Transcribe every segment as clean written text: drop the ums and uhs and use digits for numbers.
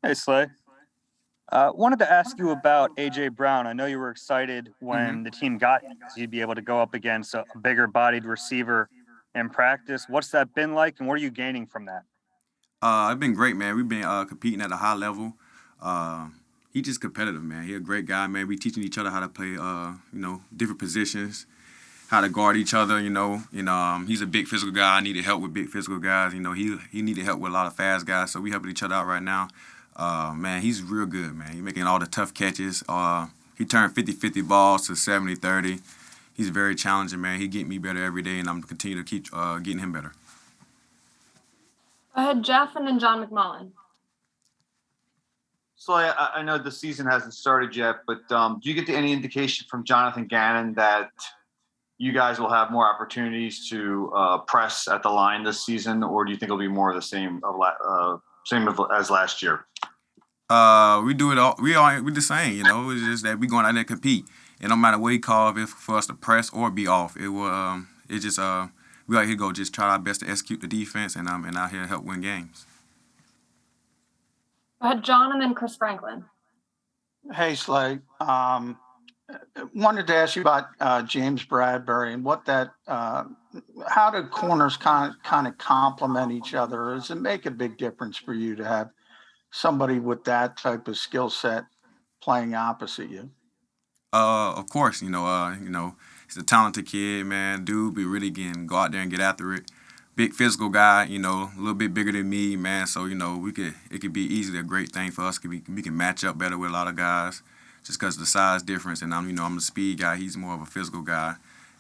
Hey, Slay. Wanted to ask you about AJ Brown. I know you were excited hmm when the team got him because you'd be able to go up against a bigger bodied receiver in practice. What's that been like, and what are you gaining from that? It's been great, man. We've been competing at a high level. Uh, he's just competitive, man. He's a great guy, man. We teaching each other how to play, different positions, how to guard each other. He's a big physical guy. I needed help with big physical guys. He needed help with a lot of fast guys, so we helping each other out right now. Man, he's real good, man. He's making all the tough catches. He turned 50-50 balls to 70-30. He's very challenging, man. He getting me better every day, and I'm continue to keep getting him better. Go ahead, Jeff, and then John McMullen. So I know the season hasn't started yet, but do you get any indication from Jonathan Gannon that you guys will have more opportunities to press at the line this season, or do you think it'll be more of the as last year? We do it all. We the same. It's just that we going out there to compete, and no matter what he call, if for us to press or be off, it will. It just we out here go just try our best to execute the defense, and out here to help win games. Go ahead, John, and then Chris Franklin. Hey, Slay. Wanted to ask you about James Bradbury and how do corners kind of complement each other? Does it make a big difference for you to have somebody with that type of skill set playing opposite you? Of course, he's a talented kid, man. Dude, be really getting go out there and get after it. Big physical guy, a little bit bigger than me, man. So it could be easily a great thing for us. We can match up better with a lot of guys, just because of the size difference. And I'm the speed guy. He's more of a physical guy.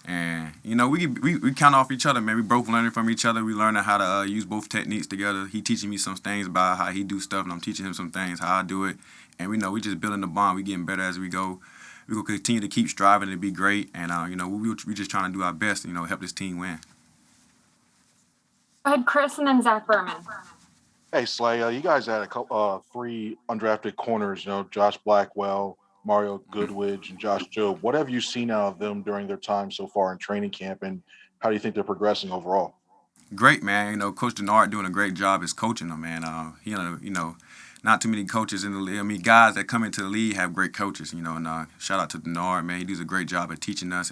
And we count off each other, man. We both learning from each other. We learning how to use both techniques together. He teaching me some things about how he do stuff, and I'm teaching him some things how I do it. And we just building the bond. We getting better as we go. We will continue to keep striving to be great, and we just trying to do our best, help this team win. Go ahead, Chris, and then Zach Berman. Hey, Slay, you guys had a couple, three undrafted corners, Josh Blackwell, Mario Goodwidge, and Josh Jobe. What have you seen out of them during their time so far in training camp, and how do you think they're progressing overall? Great, man. Coach Denard doing a great job as coaching them, man. Not too many coaches in the league. I mean, guys that come into the league have great coaches, and shout out to Denard, man. He does a great job at teaching us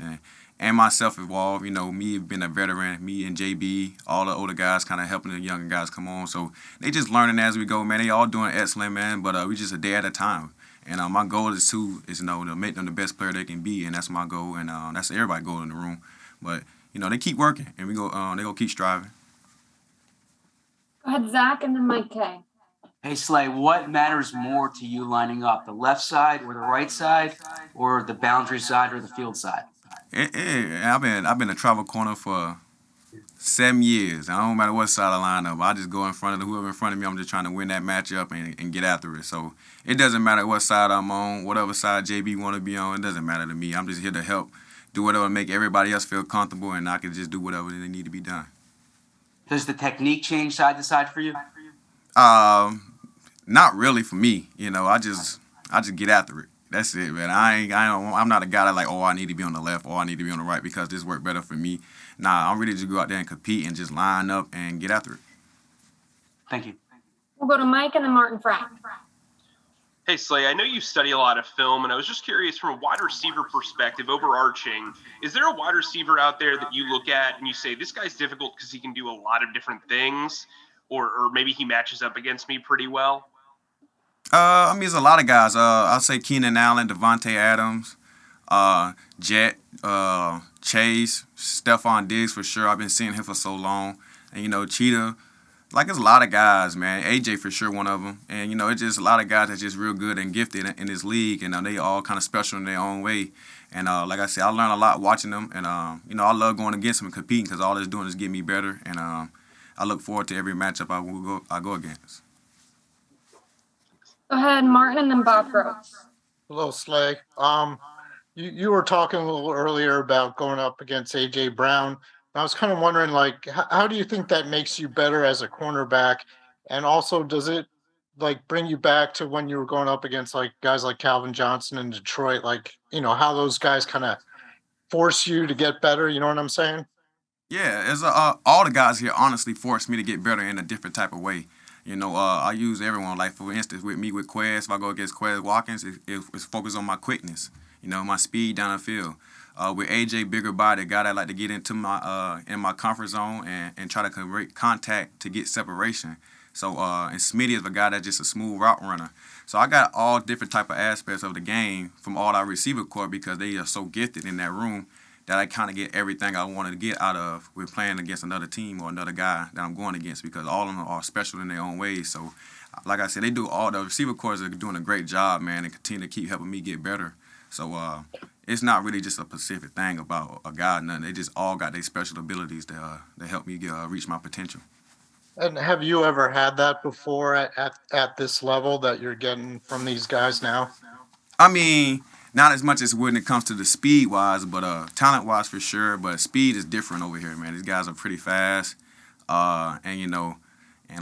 and myself involved. Me being a veteran, me and JB, all the older guys kind of helping the younger guys come on. So they just learning as we go, man. They all doing excellent, man. But we just a day at a time. And my goal to make them the best player they can be, and that's my goal, and that's everybody's goal in the room. But they keep working, and they gonna keep striving. Go ahead, Zach, and then Mike K. Hey, Slay, what matters more to you lining up, the left side or the right side, or the boundary side or the field side? I've been a travel corner for 7 years. I don't matter what side I line up. I just go in front of whoever in front of me. I'm just trying to win that matchup and get after it. So it doesn't matter what side I'm on, whatever side JB want to be on. It doesn't matter to me. I'm just here to help, do whatever make everybody else feel comfortable, and I can just do whatever they need to be done. Does the technique change side to side for you? Not really for me. I just get after it. That's it, man. I'm not a guy that like, I need to be on the left or I need to be on the right because this worked better for me. Nah, I'm ready to go out there and compete and just line up and get after it. Thank you. We'll go to Mike and then Martin Frank. Hey, Slay, I know you study a lot of film, and I was just curious from a wide receiver perspective, overarching, is there a wide receiver out there that you look at and you say, this guy's difficult because he can do a lot of different things, or maybe he matches up against me pretty well? There's a lot of guys. I'll say Keenan Allen, Devontae Adams, Jet, Chase, Stephon Diggs for sure. I've been seeing him for so long. And, Cheetah. Like, there's a lot of guys, man. AJ for sure, one of them. And, it's just a lot of guys that's just real good and gifted in this league. And they all kind of special in their own way. And like I said, I learned a lot watching them. And, I love going against them and competing because all it's doing is getting me better. And I look forward to every matchup I go against. Go ahead, Martin, and then Bob Gross. Hello, Slay. You were talking a little earlier about going up against AJ Brown. I was kind of wondering, like, how do you think that makes you better as a cornerback? And also, does it like bring you back to when you were going up against like guys like Calvin Johnson in Detroit? Like, how those guys kind of force you to get better. You know what I'm saying? Yeah, all the guys here honestly forced me to get better in a different type of way. I use everyone. Like, for instance, with me with Quez, if I go against Quez Watkins, it's focused on my quickness, my speed down the field. With AJ, bigger body, a guy that like to get into my in my comfort zone and try to create contact to get separation. So and Smitty is a guy that's just a smooth route runner. So I got all different type of aspects of the game from all our receiver core because they are so gifted in that room that I kind of get everything I wanted to get out of with playing against another team or another guy that I'm going against because all of them are special in their own ways. So, like I said, the receiver cores are doing a great job, man, and continue to keep helping me get better. So it's not really just a specific thing about a guy, nothing. They just all got their special abilities that help me reach my potential. And have you ever had that before at this level that you're getting from these guys now? I mean, not as much as when it comes to the speed wise, but talent wise for sure. But speed is different over here, man. These guys are pretty fast, and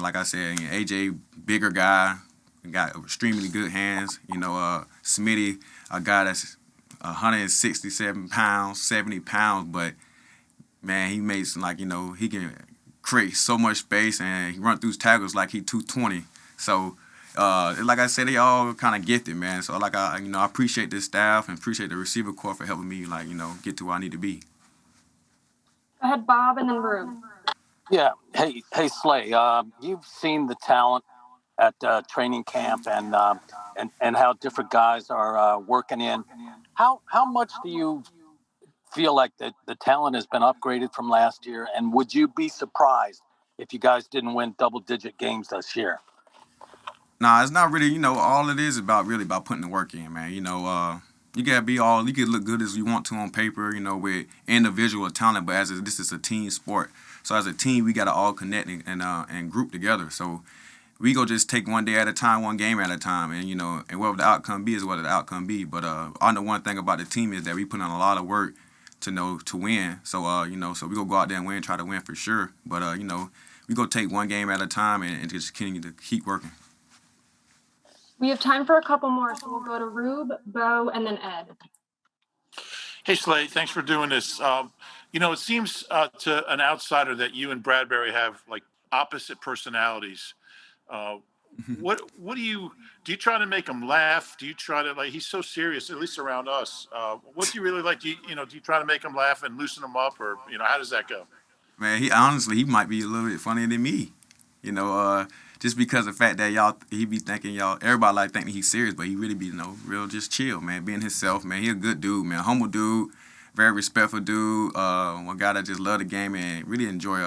like I said, AJ, bigger guy, got extremely good hands. Smitty, a guy that's 167 pounds, 70 pounds, but man, he makes he can create so much space and he run through tackles like he 220. So. Like I said, they all kind of gifted, man. So I appreciate this staff and appreciate the receiver corps for helping me, get to where I need to be. Go ahead, Bob, and then Rube. Yeah. Hey, Slay. You've seen the talent at training camp and how different guys are working in. How much do you feel like the talent has been upgraded from last year? And would you be surprised if you guys didn't win double-digit games this year? Nah, it's not really, all it is about putting the work in, man. You can look good as you want to on paper, with individual talent, but this is a team sport. So as a team, we got to all connect and group together. So we go just take one day at a time, one game at a time, and whatever the outcome be is what the outcome be. But I know one thing about the team is that we put in a lot of work to win. So so we go out there and win, try to win for sure. But we go take one game at a time and just continue to keep working. We have time for a couple more, so we'll go to Rube, Bo, and then Ed. Hey, Slay, thanks for doing this. It seems to an outsider that you and Bradbury have like opposite personalities. What do you try to make him laugh? Do you try to he's so serious, at least around us. What do you really like? Do you try to make him laugh and loosen him up, or how does that go? Man, he might be a little bit funnier than me. Just because of the fact that he be thinking everybody thinking he's serious, but he really be, real just chill, man, being himself, man. He a good dude, man, humble dude, very respectful dude, one guy that just love the game and really enjoy,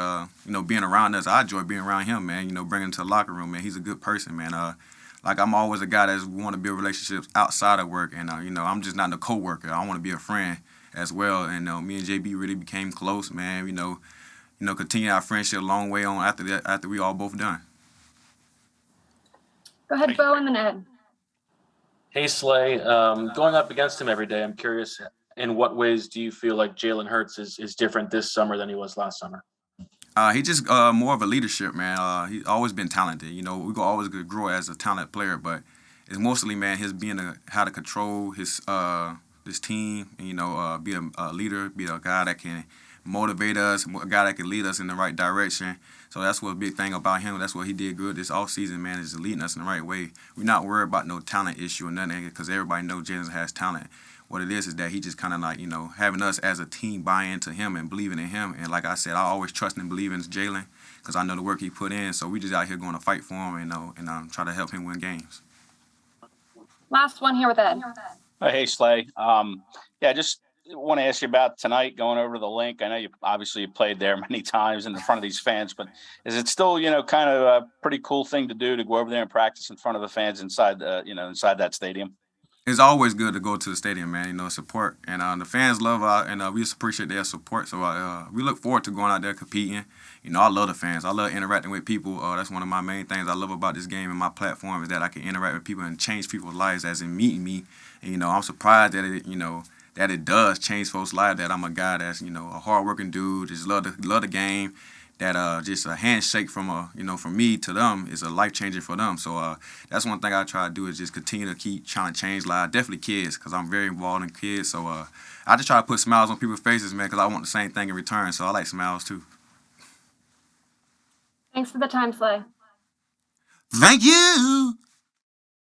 being around us. I enjoy being around him, man, bring him to the locker room, man. He's a good person, man. I'm always a guy that's want to build relationships outside of work, and, I'm just not a co-worker. I want to be a friend as well, and me and JB really became close, man, continue our friendship a long way on after we all both done. Go ahead, Bo, and then Ed. Hey, Slay. Going up against him every day, I'm curious, in what ways do you feel like Jalen Hurts is different this summer than he was last summer? He just more of a leadership, man. He's always been talented. We go always grow as a talent player, but it's mostly, man, his being how to control his team, and, be a leader, be a guy that can motivate us, a guy that can lead us in the right direction. So that's what a big thing about him. That's what he did good this offseason, man, is leading us in the right way. We're not worried about no talent issue or nothing because everybody knows Jalen has talent. What it is that he just kind of having us as a team buy into him and believing in him. And like I said, I always trust and believe in Jalen because I know the work he put in. So we just out here going to fight for him and try to help him win games. Last one here with Ed. Hey, Slay. Just want to ask you about tonight going over to the link. I know you obviously played there many times in front of these fans, but is it still, kind of a pretty cool thing to do to go over there and practice in front of the fans inside that stadium? It's always good to go to the stadium, man, support. And the fans love we just appreciate their support. So we look forward to going out there competing. I love the fans. I love interacting with people. That's one of my main things I love about this game and my platform is that I can interact with people and change people's lives as in meeting me. And, I'm surprised that it does change folks' lives, that I'm a guy that's, a hardworking dude, just love the game, that just a handshake from me to them is a life changer for them. So that's one thing I try to do is just continue to keep trying to change lives, definitely kids, because I'm very involved in kids. So I just try to put smiles on people's faces, man, because I want the same thing in return. So I like smiles too. Thanks for the time, Slay. Thank you.